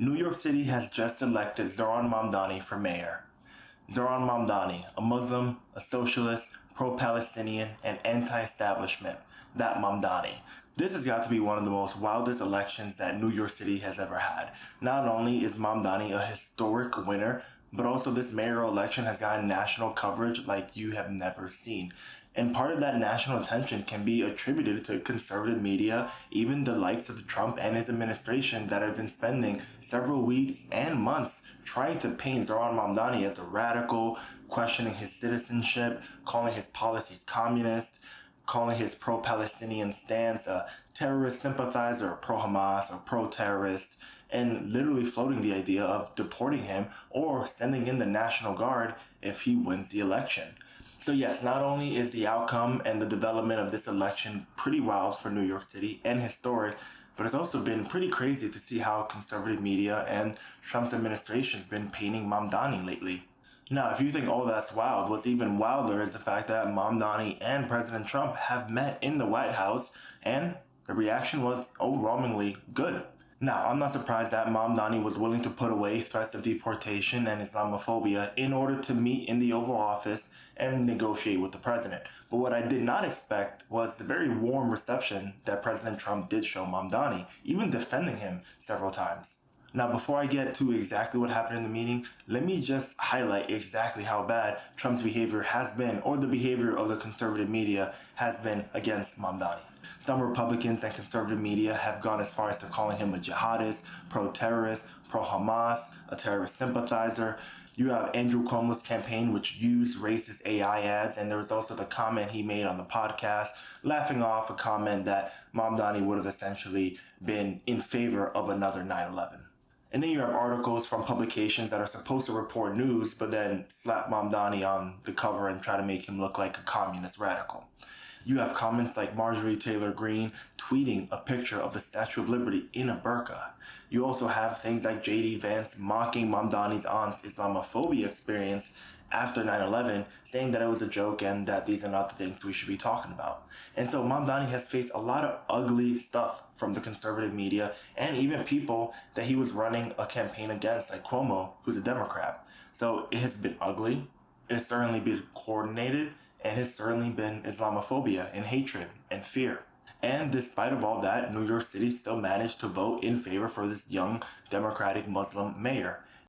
New York City has just elected Zohran Mamdani for mayor. Zohran Mamdani, a Muslim, a socialist, pro-Palestinian, and anti-establishment. That Mamdani. This has got to be one of the most wildest elections that New York City has ever had. Not only is Mamdani a historic winner, but also this mayoral election has gotten national coverage like you have never seen. And part of that national attention can be attributed to conservative media, even the likes of Trump and his administration that have been spending several weeks and months trying to paint Zohran Mamdani as a radical, questioning his citizenship, calling his policies communist, calling his pro-Palestinian stance a terrorist sympathizer, or pro-Hamas, or pro-terrorist, and literally floating the idea of deporting him or sending in the National Guard if he wins the election. So yes, not only is the outcome and the development of this election pretty wild for New York City and historic, but it's also been pretty crazy to see how conservative media and Trump's administration has been painting Mamdani lately. Now, if you think all that's wild, what's even wilder is the fact that Mamdani and President Trump have met in the White House, and the reaction was overwhelmingly good. Now, I'm not surprised that Mamdani was willing to put away threats of deportation and Islamophobia in order to meet in the Oval Office and negotiate with the president. But what I did not expect was the very warm reception that President Trump did show Mamdani, even defending him several times. Now, before I get to exactly what happened in the meeting, let me just highlight exactly how bad Trump's behavior has been, or the behavior of the conservative media has been against Mamdani. Some Republicans and conservative media have gone as far as to calling him a jihadist, pro-terrorist, pro-Hamas, a terrorist sympathizer. You have Andrew Cuomo's campaign, which used racist AI ads, and there was also the comment he made on the podcast, laughing off a comment that Mamdani would have essentially been in favor of another 9/11. And then you have articles from publications that are supposed to report news, but then slap Mamdani on the cover and try to make him look like a communist radical. You have comments like Marjorie Taylor Greene tweeting a picture of the Statue of Liberty in a burqa. You also have things like J.D. Vance mocking Mamdani's aunt's Islamophobia experience after 9/11, saying that it was a joke and that these are not the things we should be talking about. And so Mamdani has faced a lot of ugly stuff from the conservative media and even people that he was running a campaign against, like Cuomo, who's a Democrat. So it has been ugly. It's certainly been coordinated, and has certainly been Islamophobia and hatred and fear. And despite of all that, New York City still managed to vote in favor for this young Democratic Muslim mayor.